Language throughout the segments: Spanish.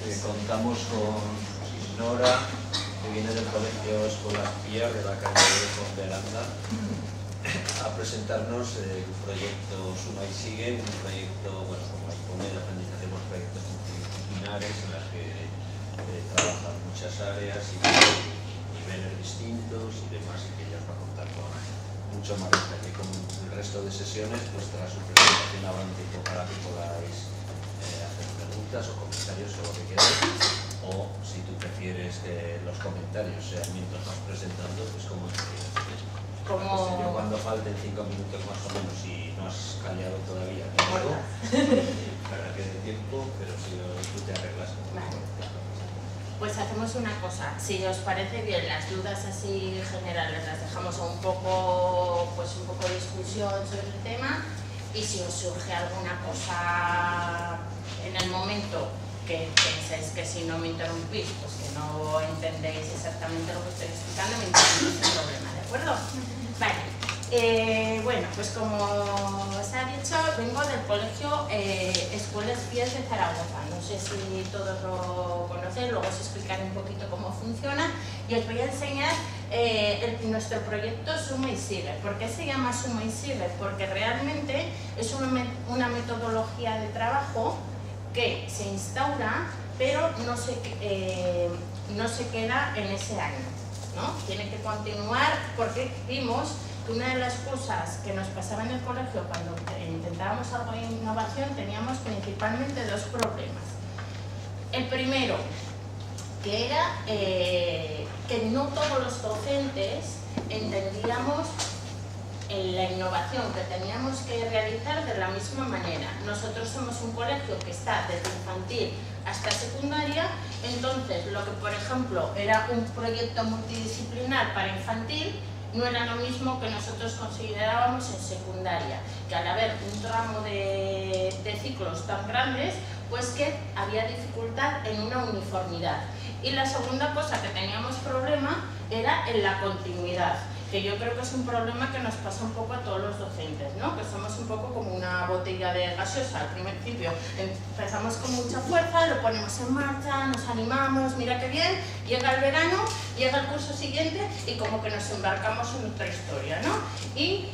Contamos con Nora, que viene del Colegio Escolar Pía de la calle de Aranda, a presentarnos el proyecto Suma y Sigue, un proyecto, bueno, como expone de aprendizaje por proyectos multidisciplinares en los que trabajan muchas áreas y niveles distintos y demás, y que ella os va a contar con mucho más detalle. Como el resto de sesiones, pues tras su presentación habrá un tiempo para que podáis hacer preguntas o comentarios sobre lo que queráis, o si tú prefieres que los comentarios sean mientras vas presentando, pues como tú quieras. Yo cuando falten 5 minutos más o menos y no has callado todavía, para que dé tiempo, pero si tú te arreglas. Vale. Pues hacemos una cosa, si os parece bien, las dudas así generales las dejamos un poco de discusión sobre el tema, y si os surge alguna cosa en el momento que pensáis que si no me interrumpís, pues que no entendéis exactamente lo que estoy explicando, me interrumpís el problema, ¿de acuerdo? Vale, bueno, pues como os ha dicho, vengo del colegio Escuelas Pías de Zaragoza. No sé si todos lo conocéis, luego os explicaré un poquito cómo funciona y os voy a enseñar nuestro proyecto Suma y Sigue. ¿Por qué se llama Suma y Sigue? Porque realmente es una metodología de trabajo que se instaura, pero no se queda en ese año, ¿no? Tiene que continuar, porque vimos que una de las cosas que nos pasaba en el colegio cuando intentábamos algo de innovación, teníamos principalmente dos problemas. El primero, que era que no todos los docentes entendíamos la innovación que teníamos que realizar de la misma manera. Nosotros somos un colegio que está desde infantil hasta secundaria, entonces lo que por ejemplo era un proyecto multidisciplinar para infantil no era lo mismo que nosotros considerábamos en secundaria, que al haber un tramo de ciclos tan grandes, pues que había dificultad en una uniformidad. Y la segunda cosa que teníamos problema era en la continuidad, que yo creo que es un problema que nos pasa un poco a todos los docentes, ¿no? Que somos un poco como una botella de gaseosa. Al principio empezamos con mucha fuerza, lo ponemos en marcha, nos animamos, mira qué bien, llega el verano, llega el curso siguiente y como que nos embarcamos en otra historia, ¿no? Y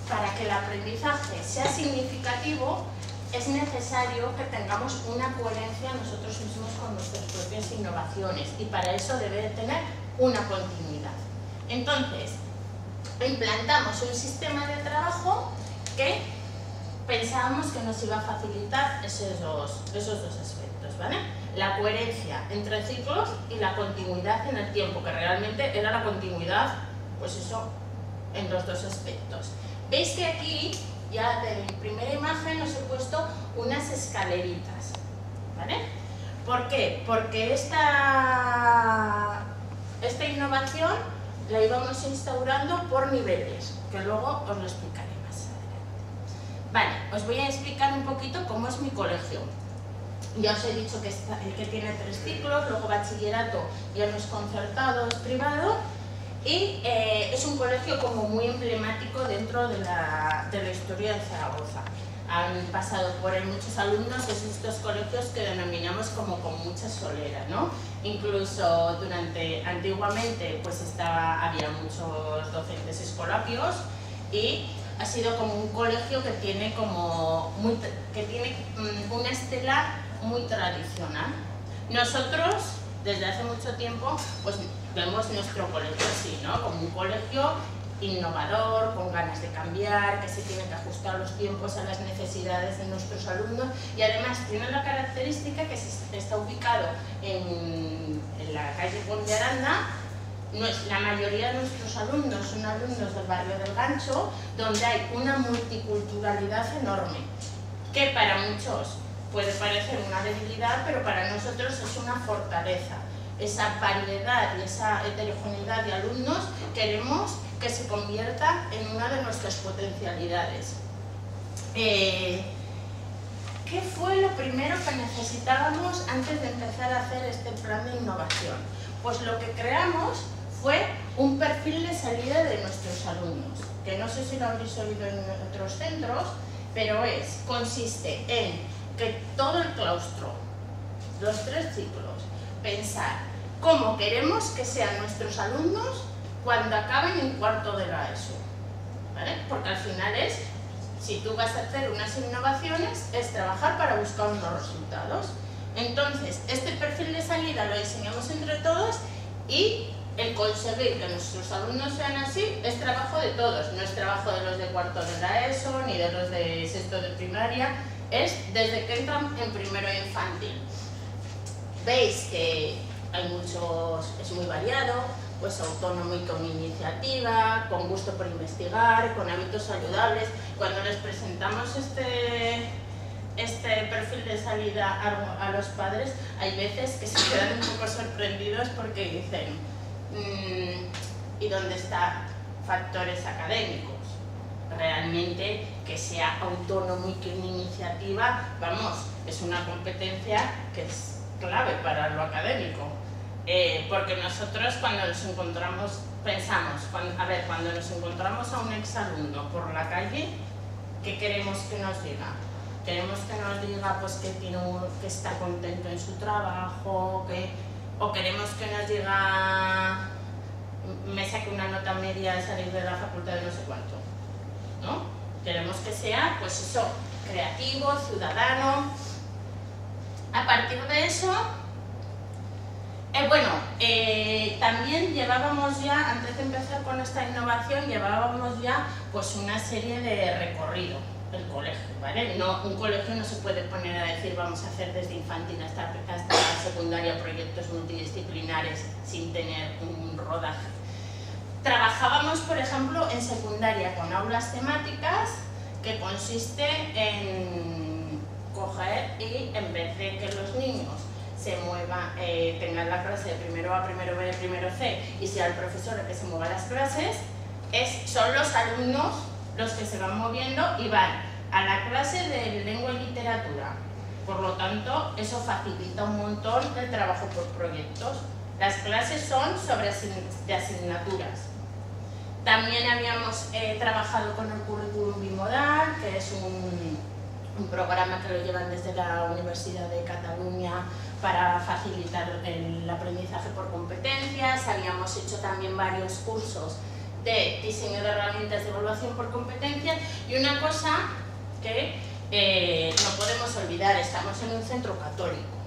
para que el aprendizaje sea significativo, es necesario que tengamos una coherencia nosotros mismos con nuestras propias innovaciones, y para eso debe de tener una continuidad. Entonces, implantamos un sistema de trabajo que pensábamos que nos iba a facilitar esos dos aspectos, ¿vale? La coherencia entre ciclos y la continuidad en el tiempo, que realmente era la continuidad, pues eso, en los dos aspectos. Veis que aquí, ya de mi primera imagen, os he puesto unas escaleritas, ¿vale? ¿Por qué? Porque esta innovación la íbamos instaurando por niveles, que luego os lo explicaré más adelante. Vale, os voy a explicar un poquito cómo es mi colegio. Ya os he dicho que tiene 3 ciclos, luego bachillerato ya no es concertado, es privado, y es un colegio como muy emblemático dentro de la historia de Zaragoza. Han pasado por él muchos alumnos, es estos colegios que denominamos como con mucha solera, ¿no? Incluso antiguamente pues había muchos docentes escolapios, y ha sido como un colegio que tiene una estela muy tradicional. Nosotros, desde hace mucho tiempo, pues vemos nuestro colegio así, ¿no? Como un colegio innovador, con ganas de cambiar, que se tiene que ajustar los tiempos a las necesidades de nuestros alumnos, y además tiene la característica que está ubicado en la calle Ponte Aranda. La mayoría de nuestros alumnos son alumnos del barrio del Gancho, donde hay una multiculturalidad enorme, que para muchos puede parecer una debilidad, pero para nosotros es una fortaleza. Esa variedad y esa heterogeneidad de alumnos queremos que se convierta en una de nuestras potencialidades. ¿Qué fue lo primero que necesitábamos antes de empezar a hacer este plan de innovación? Pues lo que creamos fue un perfil de salida de nuestros alumnos, que no sé si lo habréis oído en otros centros, pero consiste en que todo el claustro los 3 ciclos. Pensar cómo queremos que sean nuestros alumnos cuando acaben en cuarto de la ESO, ¿vale? Porque al final si tú vas a hacer unas innovaciones, es trabajar para buscar unos resultados. Entonces, este perfil de salida lo diseñamos entre todos y el conseguir que nuestros alumnos sean así es trabajo de todos, no es trabajo de los de cuarto de la ESO ni de los de sexto de primaria, es desde que entran en primero de infantil. Veis que hay muchos, es muy variado, pues autónomo y con iniciativa, con gusto por investigar, con hábitos saludables. Cuando les presentamos este perfil de salida a los padres, hay veces que se quedan un poco sorprendidos porque dicen ¿y dónde están factores académicos? Realmente que sea autónomo y que una iniciativa, vamos, es una competencia que es clave para lo académico. Porque nosotros cuando nos encontramos, pensamos, cuando nos encontramos a un exalumno por la calle, ¿qué queremos que nos diga? Queremos que nos diga pues, que está contento en su trabajo, o queremos que nos diga me saque una nota media al salir de la facultad de no sé cuánto, ¿no? Queremos que sea, pues eso, creativo, ciudadano. A partir de eso, también llevábamos ya, antes de empezar con esta innovación, llevábamos ya pues una serie de recorrido del colegio, ¿vale? No, un colegio no se puede poner a decir vamos a hacer desde infantil hasta secundaria proyectos multidisciplinares sin tener un rodaje. Trabajábamos, por ejemplo, en secundaria con aulas temáticas, que consiste en coger y en vez de que los niños se muevan, tengan la clase de primero A, primero B, primero C y sea el profesor el que se mueva las clases, son los alumnos los que se van moviendo y van a la clase de lengua y literatura. Por lo tanto, eso facilita un montón el trabajo por proyectos. Las clases son de asignaturas. También habíamos trabajado con el currículum bimodal, que es un programa que lo llevan desde la Universidad de Cataluña para facilitar el aprendizaje por competencias. Habíamos hecho también varios cursos de diseño de herramientas de evaluación por competencias y una cosa que no podemos olvidar, estamos en un centro católico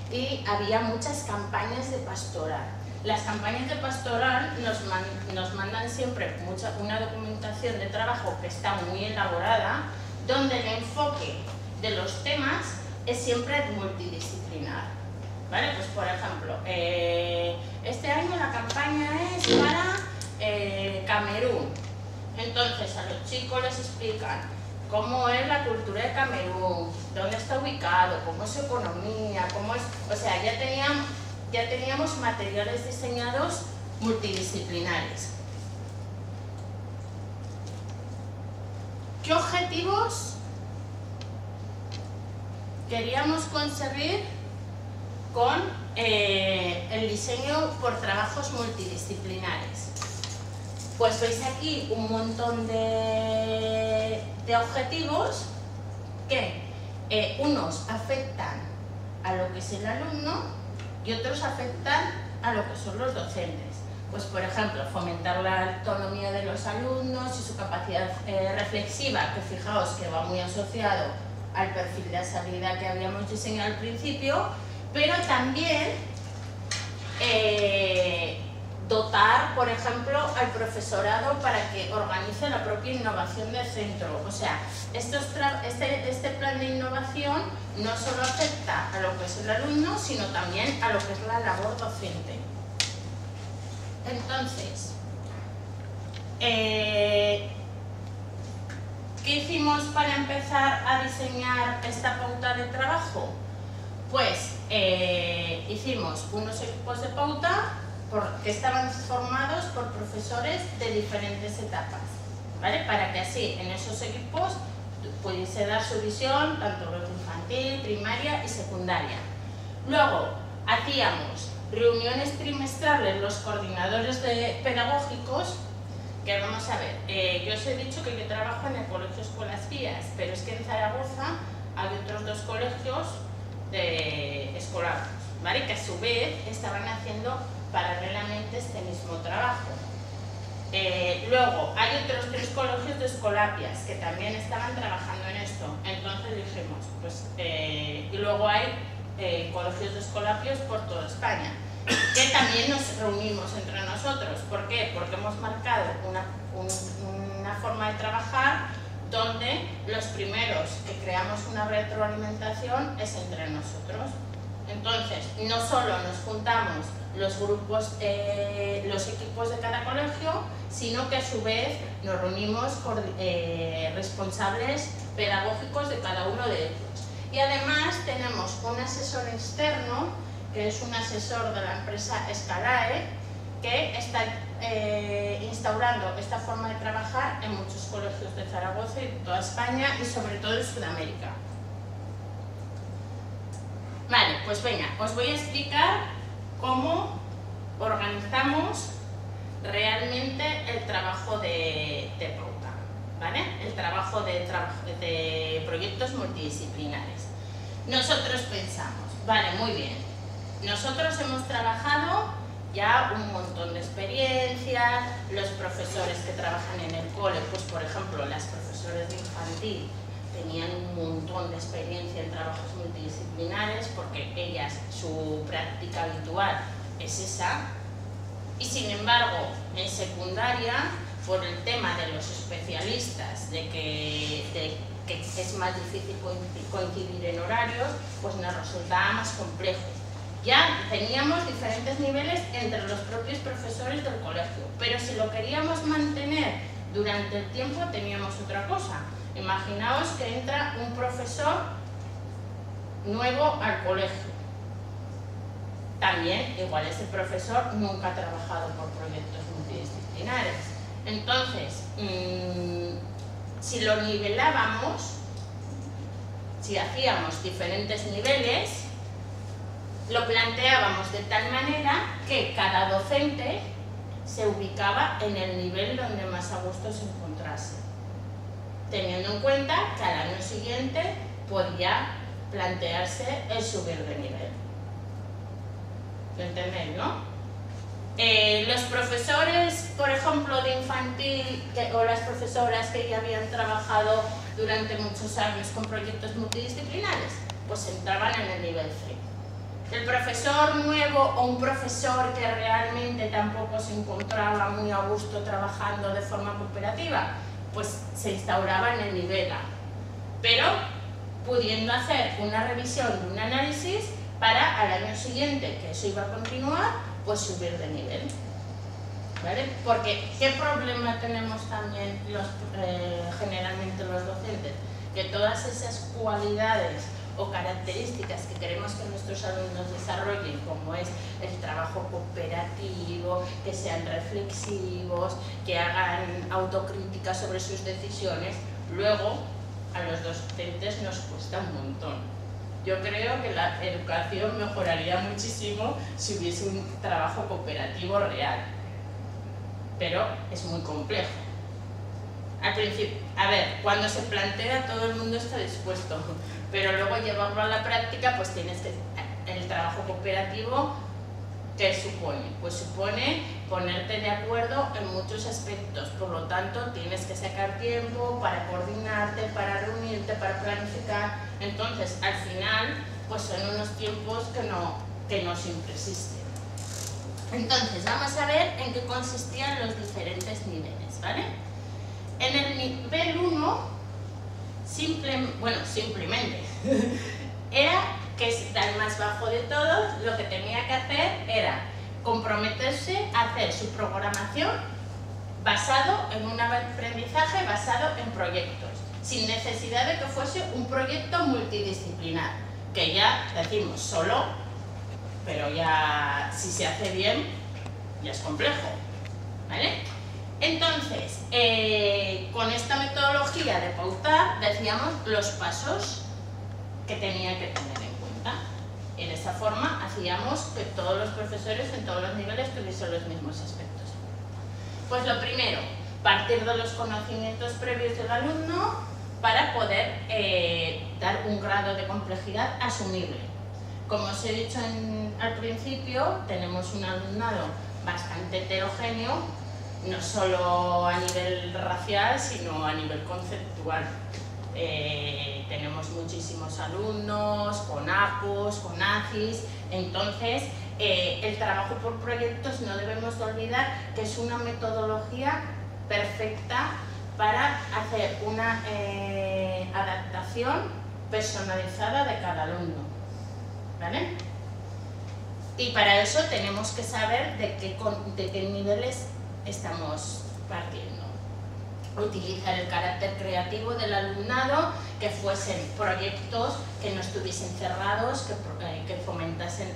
y había muchas campañas de pastoral. Las campañas de pastoral nos mandan siempre una documentación de trabajo que está muy elaborada, donde el enfoque de los temas es siempre multidisciplinar, ¿vale? Pues por ejemplo, este año la campaña es para Camerún. Entonces a los chicos les explican cómo es la cultura de Camerún, dónde está ubicado, cómo es su economía, cómo es... O sea, ya teníamos materiales diseñados multidisciplinares. ¿Qué objetivos queríamos conseguir con el diseño por trabajos multidisciplinares? Pues veis aquí un montón de objetivos que unos afectan a lo que es el alumno y otros afectan a lo que son los docentes. Pues por ejemplo, fomentar la autonomía de los alumnos y su capacidad reflexiva, que fijaos que va muy asociado al perfil de salida que habíamos diseñado al principio, pero también dotar, por ejemplo, al profesorado para que organice la propia innovación del centro. O sea, este plan de innovación no solo afecta a lo que es el alumno, sino también a lo que es la labor docente. Entonces, ¿qué hicimos para empezar a diseñar esta pauta de trabajo? Pues hicimos unos equipos de pauta que estaban formados por profesores de diferentes etapas, ¿vale? Para que así en esos equipos pudiese dar su visión tanto los de infantil, primaria y secundaria. Luego hacíamos reuniones trimestrales los coordinadores pedagógicos, que vamos a ver, yo os he dicho que yo trabajo en el colegio Escuelas Pías, pero es que en Zaragoza hay otros 2 colegios de escolar. ¿vale? Que a su vez estaban haciendo paralelamente este mismo trabajo. Luego, hay otros 3 colegios de escolapias que también estaban trabajando en esto. Entonces dijimos, pues, y luego hay colegios de escolapios por toda España, que también nos reunimos entre nosotros. ¿Por qué? Porque hemos marcado una forma de trabajar donde los primeros que creamos una retroalimentación es entre nosotros. Entonces, no solo nos juntamos los grupos, los equipos de cada colegio, sino que a su vez nos reunimos con responsables pedagógicos de cada uno de ellos. Y además tenemos un asesor externo, que es un asesor de la empresa Escalae, que está instaurando esta forma de trabajar en muchos colegios de Zaragoza y de toda España y sobre todo en Sudamérica. Vale, pues venga, os voy a explicar cómo organizamos realmente el trabajo de pauta, ¿vale? El trabajo de proyectos multidisciplinares. Nosotros pensamos, vale, muy bien, nosotros hemos trabajado ya un montón de experiencias, los profesores que trabajan en el cole, pues por ejemplo las profesoras de infantil tenían un montón de experiencia en trabajos multidisciplinares porque ellas, su práctica habitual es esa, y sin embargo en secundaria, por el tema de los especialistas, de que es más difícil coincidir en horarios, pues nos resultaba más complejo. Ya teníamos diferentes niveles entre los propios profesores del colegio, pero si lo queríamos mantener durante el tiempo teníamos otra cosa. Imaginaos que entra un profesor nuevo al colegio. También, igual ese profesor nunca ha trabajado por proyectos multidisciplinares. Entonces, si lo nivelábamos, si hacíamos diferentes niveles, lo planteábamos de tal manera que cada docente se ubicaba en el nivel donde más a gusto se encontrase, teniendo en cuenta que al año siguiente podía plantearse el subir de nivel. ¿Lo entendéis, no? Los profesores, por ejemplo, de infantil o las profesoras que ya habían trabajado durante muchos años con proyectos multidisciplinares, pues entraban en el nivel C. El profesor nuevo o un profesor que realmente tampoco se encontraba muy a gusto trabajando de forma cooperativa, pues se instauraba en el nivel A, pero pudiendo hacer una revisión y un análisis para al año siguiente, que eso iba a continuar, pues subir de nivel, ¿vale? Porque ¿qué problema tenemos también generalmente los docentes? Que todas esas cualidades o características que queremos que nuestros alumnos desarrollen, como es el trabajo cooperativo, que sean reflexivos, que hagan autocrítica sobre sus decisiones, luego a los docentes nos cuesta un montón. Yo creo que la educación mejoraría muchísimo si hubiese un trabajo cooperativo real, pero es muy complejo. Al principio, a ver, cuando se plantea todo el mundo está dispuesto, pero luego llevarlo a la práctica, pues tienes que, el trabajo cooperativo, ¿qué supone? Pues supone ponerte de acuerdo en muchos aspectos, por lo tanto tienes que sacar tiempo para coordinarte, para reunirte, para planificar. Entonces, al final, pues son unos tiempos que no siempre existen. Entonces, vamos a ver en qué consistían los diferentes niveles, ¿vale? En el nivel 1, simplemente, era que es el más bajo de todos, lo que tenía que hacer era comprometerse a hacer su programación basado en un aprendizaje basado en proyectos, sin necesidad de que fuese un proyecto multidisciplinar, que ya decimos solo, pero ya si se hace bien, ya es complejo, ¿vale? Entonces, con esta metodología de pautar, decíamos los pasos que tenía que tener en cuenta. Y de esa forma hacíamos que todos los profesores en todos los niveles tuviesen los mismos aspectos. Pues lo primero, partir de los conocimientos previos del alumno para poder dar un grado de complejidad asumible. Como os he dicho al principio, tenemos un alumnado bastante heterogéneo, no solo a nivel racial, sino a nivel conceptual. Tenemos muchísimos alumnos con APOS, con ACIS, entonces el trabajo por proyectos no debemos de olvidar que es una metodología perfecta para hacer una adaptación personalizada de cada alumno, ¿vale? Y para eso tenemos que saber de qué niveles estamos partiendo. Utilizar el carácter creativo del alumnado, que fuesen proyectos que no estuviesen cerrados, que fomentasen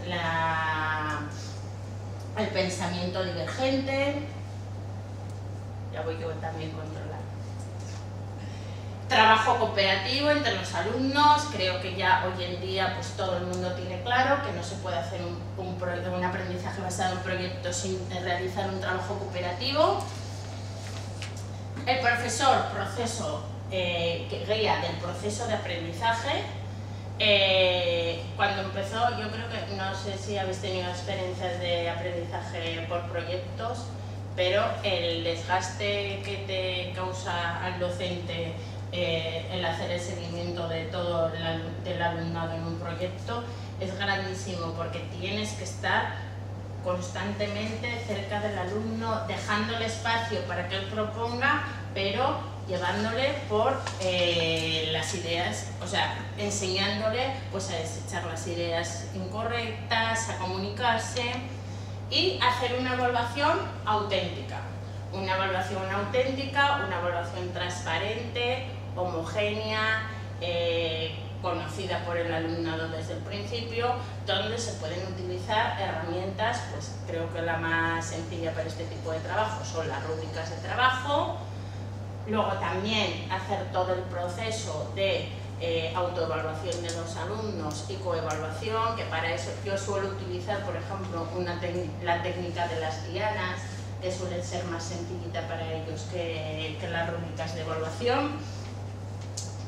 el pensamiento divergente. Ya voy yo también controlando. Trabajo cooperativo entre los alumnos, creo que ya hoy en día pues todo el mundo tiene claro que no se puede hacer un aprendizaje basado en proyectos sin realizar un trabajo cooperativo. El profesor, que guía del proceso de aprendizaje. Cuando empezó, yo creo que, no sé si habéis tenido experiencias de aprendizaje por proyectos, pero el desgaste que te causa al docente el hacer el seguimiento de todo del alumnado en un proyecto es grandísimo, porque tienes que estar constantemente cerca del alumno, dejándole espacio para que él proponga, pero llevándole por las ideas, o sea, enseñándole pues a desechar las ideas incorrectas, a comunicarse y hacer una evaluación auténtica. Una evaluación auténtica, una evaluación transparente, homogénea, conocida por el alumnado desde el principio, donde se pueden utilizar herramientas, pues creo que la más sencilla para este tipo de trabajo son las rúbricas de trabajo. Luego también hacer todo el proceso de autoevaluación de los alumnos y coevaluación, que para eso yo suelo utilizar, por ejemplo, la técnica de las dianas, que suele ser más sencillita para ellos que las rúbricas de evaluación,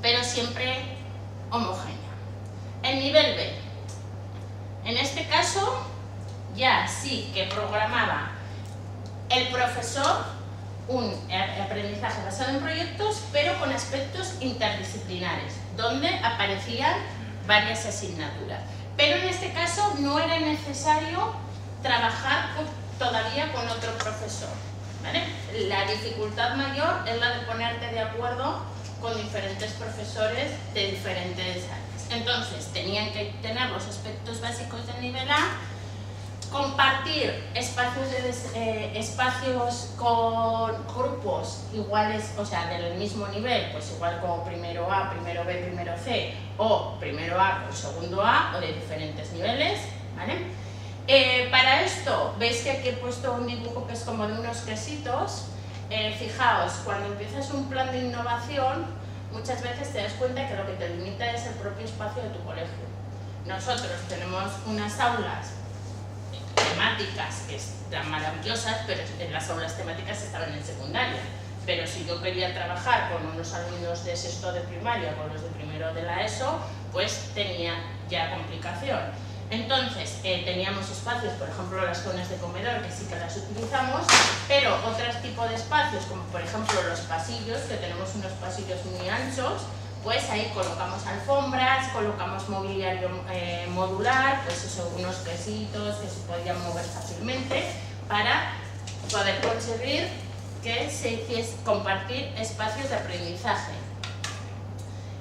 pero siempre homogénea. El nivel B. En este caso, ya sí que programaba el profesor un aprendizaje basado en proyectos, pero con aspectos interdisciplinares, donde aparecían varias asignaturas. Pero en este caso no era necesario trabajar todavía con otro profesor, ¿vale? La dificultad mayor es la de ponerte de acuerdo con diferentes profesores de diferentes áreas. Entonces, tenían que tener los aspectos básicos del nivel A, compartir espacios con grupos iguales, o sea, del mismo nivel, pues igual como primero A, primero B, primero C, o primero A con segundo A, o de diferentes niveles, ¿vale? Para esto, veis que aquí he puesto un dibujo que es como de unos quesitos. Fijaos, cuando empiezas un plan de innovación, muchas veces te das cuenta que lo que te limita es el propio espacio de tu colegio. Nosotros tenemos unas aulas temáticas que están maravillosas, pero las aulas temáticas estaban en secundaria. Pero si yo quería trabajar con unos alumnos de sexto de primaria o con los de primero de la ESO, pues tenía ya complicación. Entonces, teníamos espacios, por ejemplo las zonas de comedor, que sí que las utilizamos, pero otros tipos de espacios, como por ejemplo los pasillos, que tenemos unos pasillos muy anchos, pues ahí colocamos alfombras, colocamos mobiliario modular, pues eso, unos quesitos que se podían mover fácilmente para poder conseguir que se hiciese compartir espacios de aprendizaje.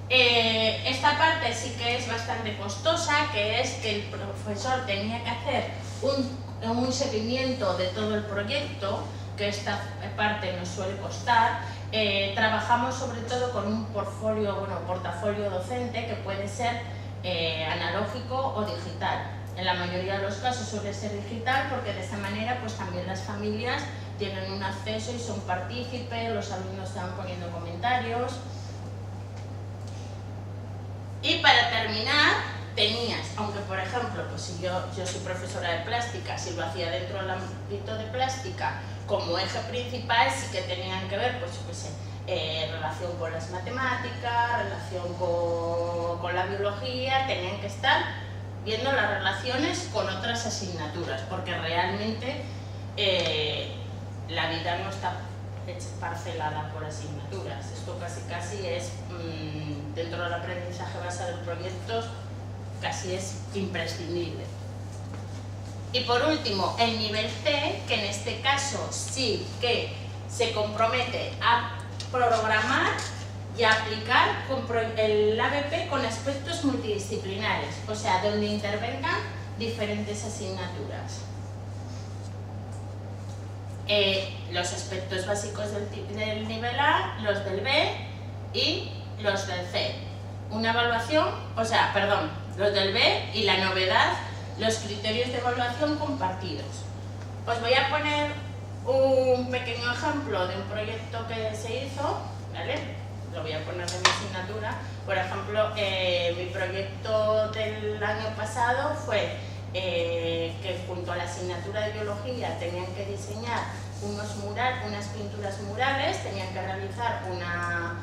Esta parte sí que es bastante costosa, que es que el profesor tenía que hacer un seguimiento de todo el proyecto, que esta parte nos suele costar. Trabajamos sobre todo con un portafolio docente que puede ser analógico o digital. En la mayoría de los casos suele ser digital, porque de esa manera pues también las familias tienen un acceso y son partícipes, los alumnos están poniendo comentarios. Y para terminar, tenías, aunque por ejemplo, pues si yo soy profesora de plástica, si lo hacía dentro del ámbito de plástica, como eje principal sí que tenían que ver, pues yo qué sé, relación con las matemáticas, relación con la biología, tenían que estar viendo las relaciones con otras asignaturas, porque realmente la vida no está parcelada por asignaturas. Esto casi es, dentro del aprendizaje basado en proyectos, casi es imprescindible. Y por último, el nivel C, que en este caso sí que se compromete a programar y a aplicar el ABP con aspectos multidisciplinares, o sea, donde intervengan diferentes asignaturas. Los aspectos básicos del nivel A, los del B y los del C. Una evaluación, los del B y la novedad, los criterios de evaluación compartidos. Os voy a poner un pequeño ejemplo de un proyecto que se hizo, ¿vale? Lo voy a poner de mi asignatura. Por ejemplo, mi proyecto del año pasado fue que junto a la asignatura de biología tenían que diseñar unas pinturas murales, tenían que realizar una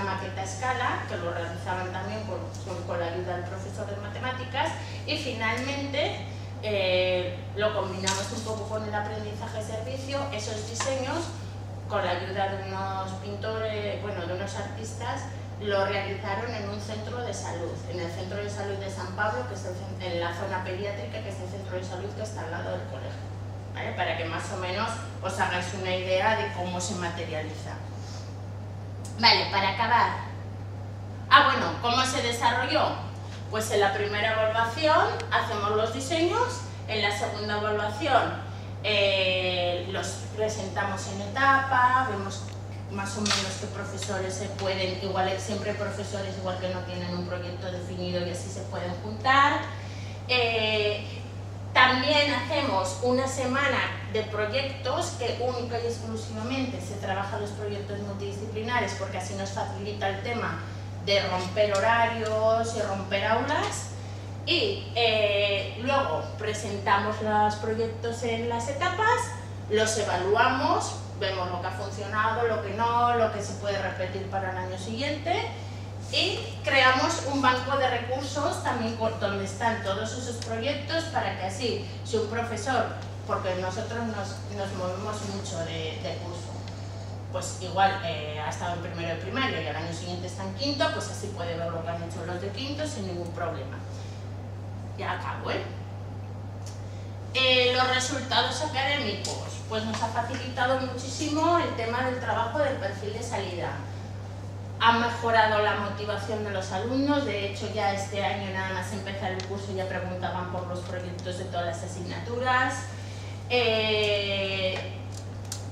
maqueta a escala, que lo realizaban también con la ayuda del profesor de matemáticas, y finalmente lo combinamos un poco con el aprendizaje de servicio. Esos diseños, con la ayuda de unos pintores, de unos artistas, lo realizaron en un centro de salud, en el centro de salud de San Pablo, que es en la zona pediátrica, que es el centro de salud que está al lado del colegio, ¿vale? Para que más o menos os hagáis una idea de cómo se materializa. Vale, para acabar. ¿Cómo se desarrolló? Pues en la primera evaluación hacemos los diseños, en la segunda evaluación los presentamos en etapa, vemos más o menos qué profesores se pueden, siempre hay profesores igual que no tienen un proyecto definido y así se pueden juntar. También hacemos una semana de proyectos que única y exclusivamente se trabajan los proyectos multidisciplinares, porque así nos facilita el tema de romper horarios y romper aulas. Y luego presentamos los proyectos en las etapas, los evaluamos, vemos lo que ha funcionado, lo que no, lo que se puede repetir para el año siguiente, y creamos un banco de recursos también donde están todos esos proyectos, para que así, si un profesor, porque nosotros nos movemos mucho de curso, pues igual ha estado en primero de primaria y al año siguiente está en quinto, pues así puede ver lo que han hecho los de quinto sin ningún problema. Ya acabo, los resultados académicos, pues nos ha facilitado muchísimo el tema del trabajo del perfil de salida. Ha mejorado la motivación de los alumnos, de hecho ya este año nada más empezar el curso ya preguntaban por los proyectos de todas las asignaturas.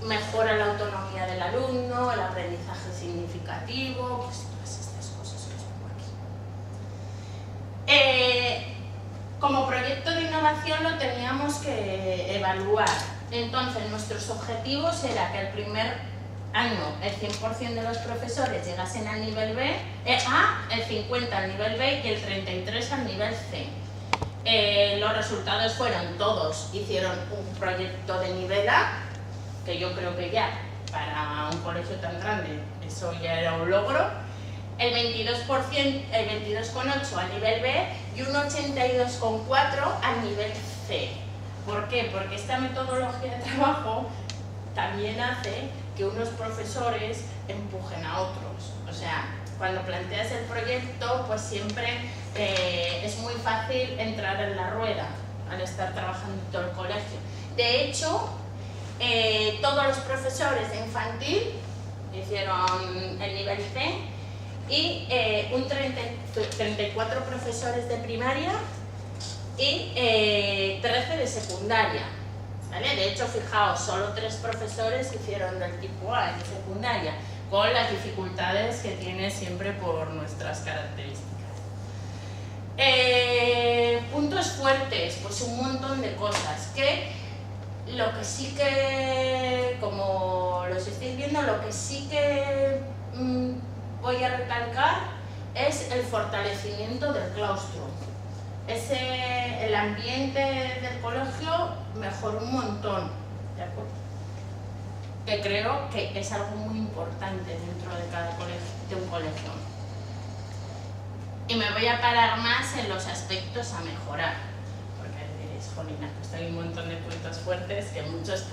Mejora la autonomía del alumno, el aprendizaje significativo, pues todas estas cosas que os pongo aquí. Como proyecto de innovación lo teníamos que evaluar, entonces nuestros objetivos era que el primer año el 100% de los profesores llegasen al nivel B, el 50 al nivel B y el 33 al nivel C. Los resultados fueron, todos hicieron un proyecto de nivel A, que yo creo que ya para un colegio tan grande eso ya era un logro. El 22,8 al nivel B y un 82,4 al nivel C. ¿Por qué? Porque esta metodología de trabajo también hace que unos profesores empujen a otros. O sea, cuando planteas el proyecto, pues siempre es muy fácil entrar en la rueda al estar trabajando en todo el colegio. De hecho, todos los profesores de infantil hicieron el nivel C y 34 profesores de primaria y 13 de secundaria. ¿Vale? De hecho, fijaos, solo 3 profesores hicieron del tipo A en secundaria, con las dificultades que tiene siempre por nuestras características. Puntos fuertes, pues un montón de cosas, que lo que sí que, como los estáis viendo, lo que sí que voy a recalcar es el fortalecimiento del claustro. El ambiente del colegio mejoró un montón, ¿de acuerdo? Que creo que es algo muy importante dentro de cada colegio, de un colegio. Y me voy a parar más en los aspectos a mejorar, porque diréis, jolina, pues hay un montón de puntos fuertes que muchos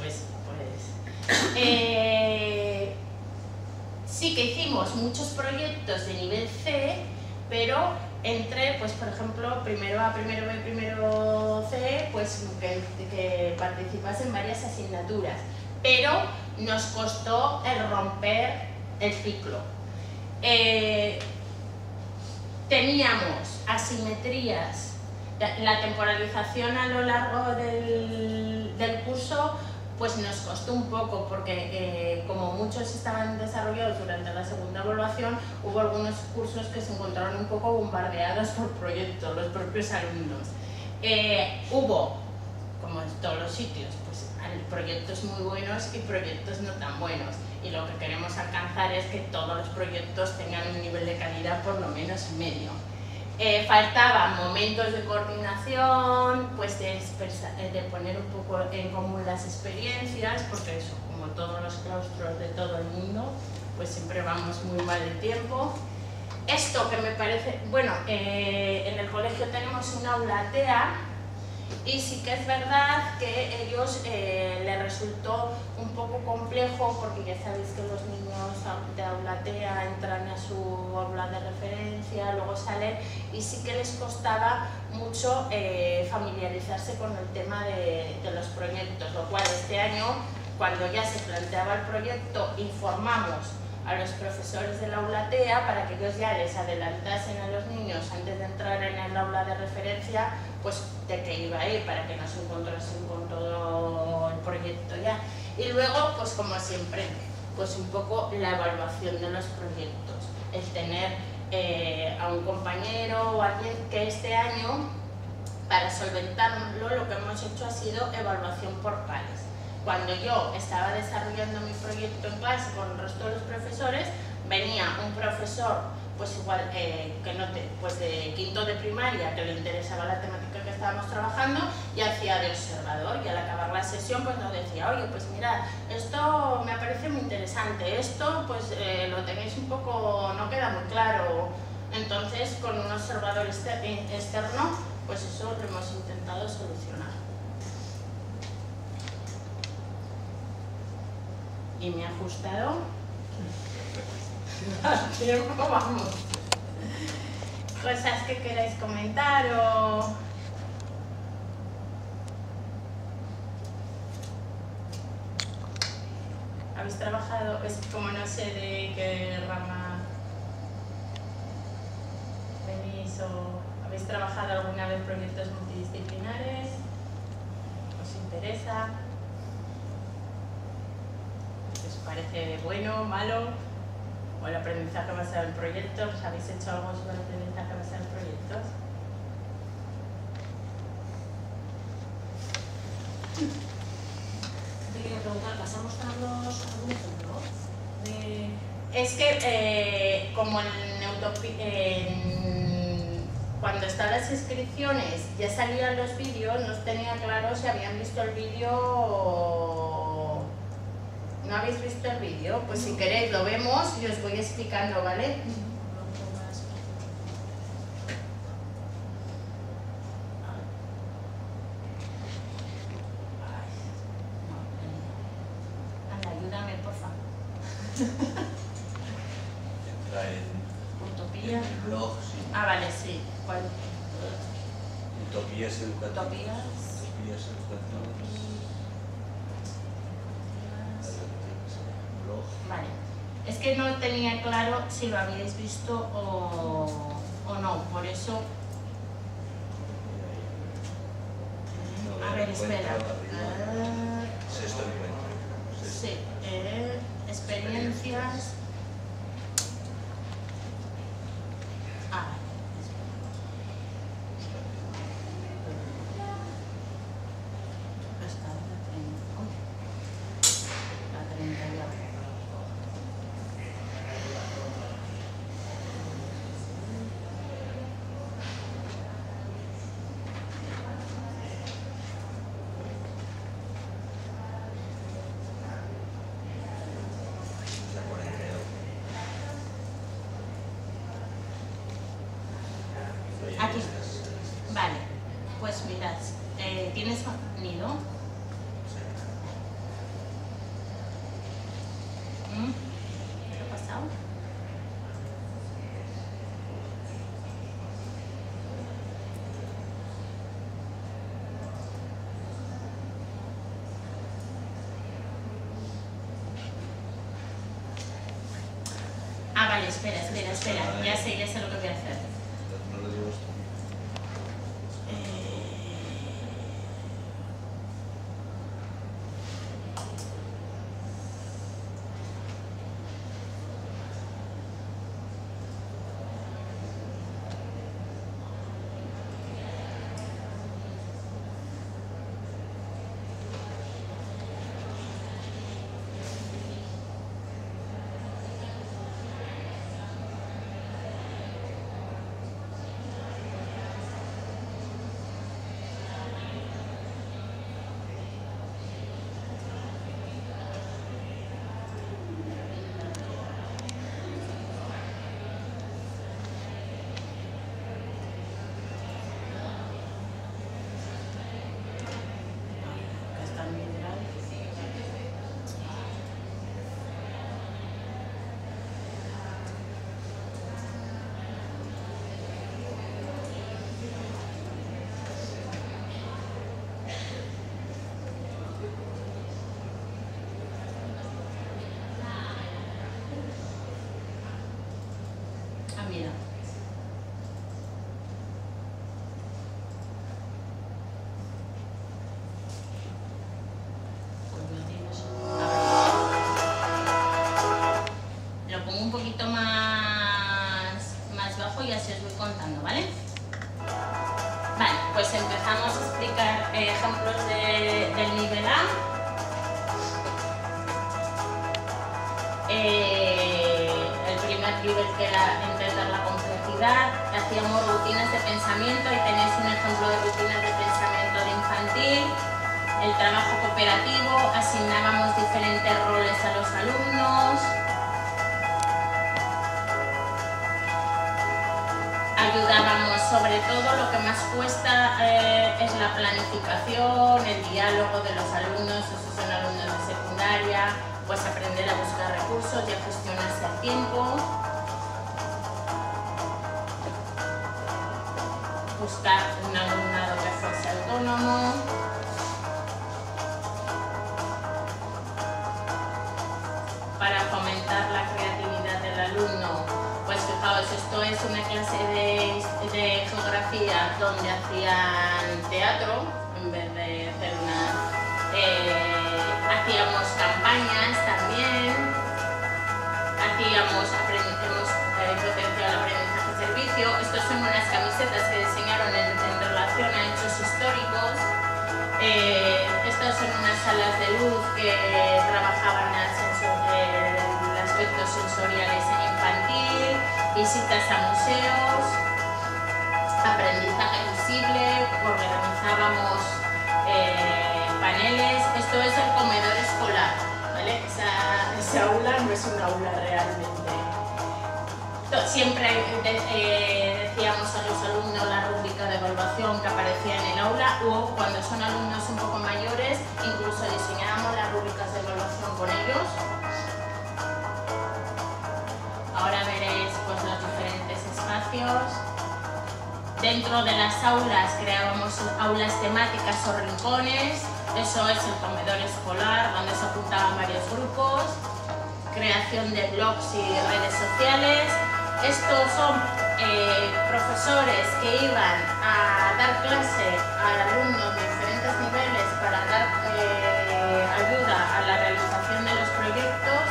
sí que hicimos muchos proyectos de nivel C, pero entre, pues por ejemplo, primero A, primero B, primero C, pues que participasen varias asignaturas, pero nos costó el romper el ciclo. Teníamos asimetrías, la temporalización a lo largo del curso pues nos costó un poco porque como muchos estaban desarrollados durante la segunda evaluación, hubo algunos cursos que se encontraron un poco bombardeados por proyectos, los propios alumnos. Hubo, como en todos los sitios, pues proyectos muy buenos y proyectos no tan buenos, y lo que queremos alcanzar es que todos los proyectos tengan un nivel de calidad por lo menos medio. Faltaban momentos de coordinación, pues de poner un poco en común las experiencias, porque eso, como todos los claustros de todo el mundo, pues siempre vamos muy mal de tiempo. Esto que me parece, bueno, en el colegio tenemos un aula TEA, y sí que es verdad que ellos les resultó un poco complejo, porque ya sabéis que los niños de aula TEA entran a su aula de referencia, luego salen, y sí que les costaba mucho familiarizarse con el tema de los proyectos, lo cual este año, cuando ya se planteaba el proyecto, informamos a los profesores del aula TEA para que ellos ya les adelantasen a los niños antes de entrar en el aula de referencia, pues de qué iba a ir, para que no se encontrasen con todo el proyecto ya. Y luego, pues como siempre, pues un poco la evaluación de los proyectos, el tener a un compañero o alguien que este año, para solventarlo, lo que hemos hecho ha sido evaluación por pares. Cuando yo estaba desarrollando mi proyecto en clase con el resto de los profesores, venía un profesor, pues igual pues de quinto de primaria, que le interesaba la temática que estábamos trabajando, y hacía de observador, y al acabar la sesión pues nos decía, oye, pues mirad, esto me parece muy interesante, esto pues lo tenéis un poco, no queda muy claro. Entonces, con un observador externo, pues eso lo hemos intentado solucionar. Y me ha ajustado al tiempo, vamos. Cosas que queráis comentar o... ¿Habéis trabajado? Es como no sé de qué rama venís, o ¿habéis trabajado alguna vez proyectos multidisciplinares? ¿Os interesa? ¿Os parece bueno, malo? ¿O el aprendizaje basado en proyectos? ¿Habéis hecho algo sobre el aprendizaje basado en proyectos? Te quería preguntar, ¿vas a mostrarnos algún ejemplo? Es que como cuando estaban las inscripciones ya salían los vídeos, no tenía claro si habían visto el vídeo o... ¿No habéis visto el vídeo? Pues si queréis lo vemos y os voy explicando, ¿vale? Anda, ayúdame, por favor. Entra en Utopía. el blog, sí. Ah, vale, sí. ¿Cuál? Utopías educativas. Utopías. Utopías educativas. Blog. Vale. Es que no tenía claro si lo habíais visto o no, por eso... A ver, espera. Sexto encuentro. Sí, experiencias... Ah, hasta la 30 ya. Ya 42. ¿Tienes sonido? ¿Qué ha pasado? Ah, vale, espera. Ya sé lo que voy a hacer. No lo digo esto. Ah, mira. Pues no tienes. Lo pongo un poquito más bajo y así os voy contando, ¿vale? Vale, pues empezamos a explicar ejemplos del nivel A. El primer nivel que era entender la complejidad, hacíamos rutinas de pensamiento, ahí tenéis un ejemplo de rutinas de pensamiento de infantil. El trabajo cooperativo, asignábamos diferentes roles a los alumnos. Ayudábamos, sobre todo lo que más cuesta es la planificación, el diálogo de los alumnos, esos son alumnos de secundaria, pues aprender a buscar recursos y a gestionarse el tiempo. Buscar un alumnado que fuese autónomo. Para fomentar la creatividad del alumno, pues fijaos, esto es una clase de geografía donde hacían teatro en vez de hacer hacíamos campañas también, hemos potenciado el aprendizaje-servicio. Estos son unas camisetas que diseñaron en relación a hechos históricos. Estas son unas salas de luz que trabajaban el aspecto sensoriales en infantil, visitas a museos, aprendizaje visible, organizábamos paneles. Esto es el comedor escolar, ¿vale? Esa aula no es un aula realmente. Siempre decíamos a los alumnos la rúbrica de evaluación que aparecía en el aula, o cuando son alumnos un poco mayores, incluso diseñábamos las rúbricas de evaluación con ellos. Ahora veréis pues, los diferentes espacios. Dentro de las aulas creábamos aulas temáticas o rincones. Eso es el comedor escolar, donde se juntaban varios grupos. Creación de blogs y redes sociales. Estos son profesores que iban a dar clase a alumnos de diferentes niveles para dar ayuda a la realización de los proyectos.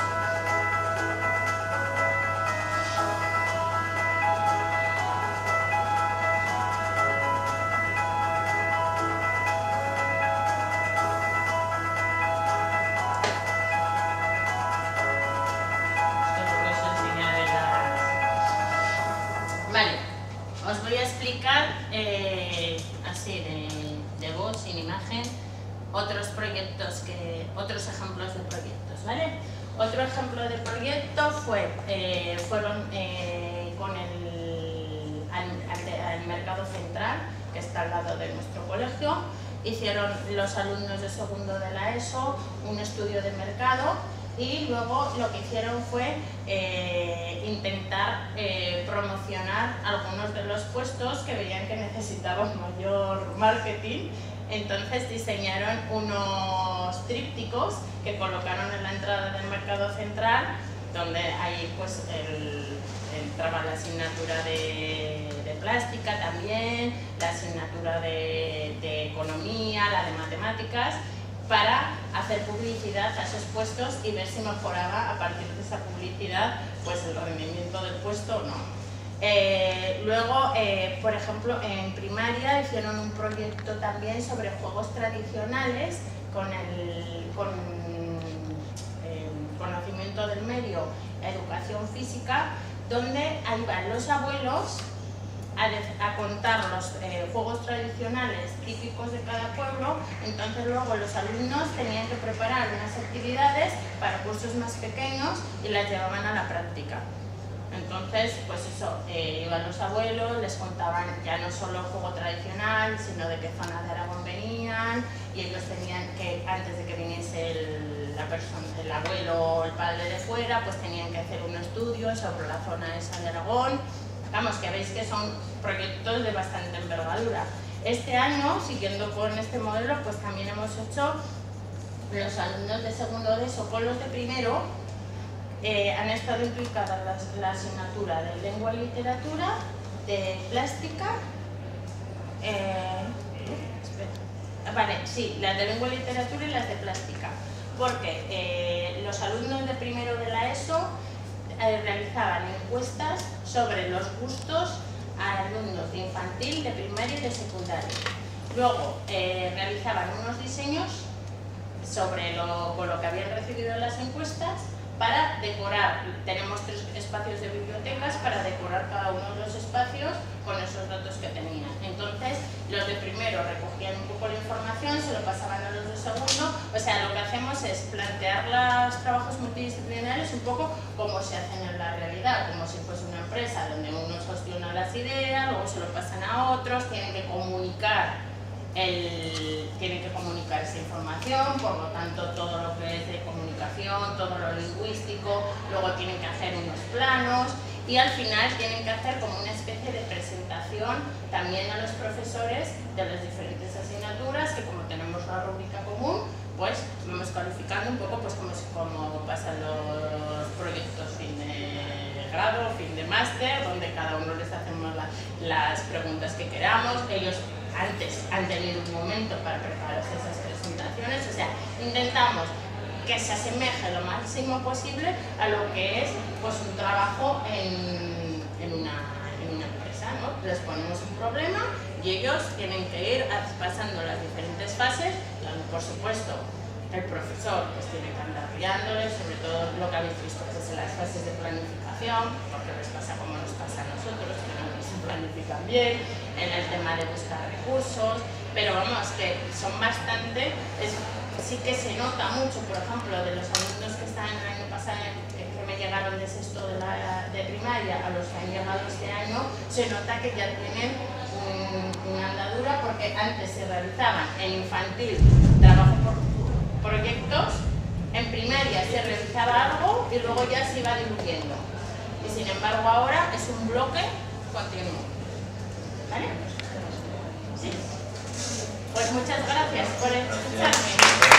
Vale, os voy a explicar así de voz, sin imagen, otros ejemplos de proyectos, ¿vale? Otro ejemplo de proyecto fueron con al mercado central, que está al lado de nuestro colegio. hicieron los alumnos de segundo de la ESO un estudio de mercado y luego lo que hicieron fue intentar promocionar algunos de los puestos que veían que necesitaban mayor marketing. Entonces diseñaron unos trípticos que colocaron en la entrada del mercado central, donde ahí pues entraba la asignatura de plástica también, la asignatura de economía, la de matemáticas, para hacer publicidad a esos puestos y ver si mejoraba a partir de esa publicidad pues el rendimiento del puesto o no. Luego, por ejemplo, en primaria hicieron un proyecto también sobre juegos tradicionales con conocimiento del medio, educación física, donde ahí van los abuelos a contar los juegos tradicionales típicos de cada pueblo. Entonces luego los alumnos tenían que preparar unas actividades para cursos más pequeños y las llevaban a la práctica. Entonces, pues eso, iban los abuelos, les contaban ya no solo el juego tradicional, sino de qué zona de Aragón venían, y ellos tenían que, antes de que viniese el abuelo o el padre de fuera, pues tenían que hacer un estudio sobre la zona esa de Aragón. Vamos, que veis que son proyectos de bastante envergadura. Este año, siguiendo con este modelo, pues también hemos hecho los alumnos de segundo de ESO con los de primero. Han estado implicadas la asignatura de lengua y literatura, de plástica, las de lengua y literatura y las de plástica, porque los alumnos de primero de la ESO realizaban encuestas sobre los gustos a alumnos de infantil, de primaria y de secundaria. Luego realizaban unos diseños con lo que habían recibido en las encuestas para decorar. Tenemos 3 espacios de bibliotecas para decorar cada uno de los espacios con esos datos que tenían. Entonces, los de primero recogían un poco la información, se lo pasaban a los de segundo. O sea, lo que hacemos es plantear los trabajos multidisciplinarios un poco como se hacen en la realidad, como si fuese una empresa donde unos gestionan las ideas, luego se lo pasan a otros, tienen que comunicar esa información, por lo tanto todo lo que es de comunicación, todo lo lingüístico, luego tienen que hacer unos planos y al final tienen que hacer como una especie de presentación también a los profesores de las diferentes asignaturas, que como tenemos una rúbrica común, pues vamos calificando un poco pues como pasan los proyectos fin de grado, fin de máster, donde cada uno les hacemos las preguntas que queramos. Ellos antes han tenido un momento para prepararse esas presentaciones, o sea, intentamos que se asemeje lo máximo posible a lo que es pues un trabajo en una empresa, ¿no? Les ponemos un problema y ellos tienen que ir pasando las diferentes fases, por supuesto el profesor pues tiene que andar guiándoles, sobre todo lo que habéis visto pues, en las fases de planificación, porque les pasa como nos pasa a nosotros, que no se planifican bien, en el tema de buscar recursos, pero vamos, que son bastante, sí que se nota mucho, por ejemplo, de los alumnos que están el año pasado, que me llegaron de sexto de primaria a los que han llegado este año, se nota que ya tienen una andadura, porque antes se realizaban en infantil trabajo por proyectos, en primaria se realizaba algo y luego ya se iba diluyendo. Y sin embargo ahora es un bloque continuo. ¿Vale? ¿Sí? Pues muchas gracias por escucharme.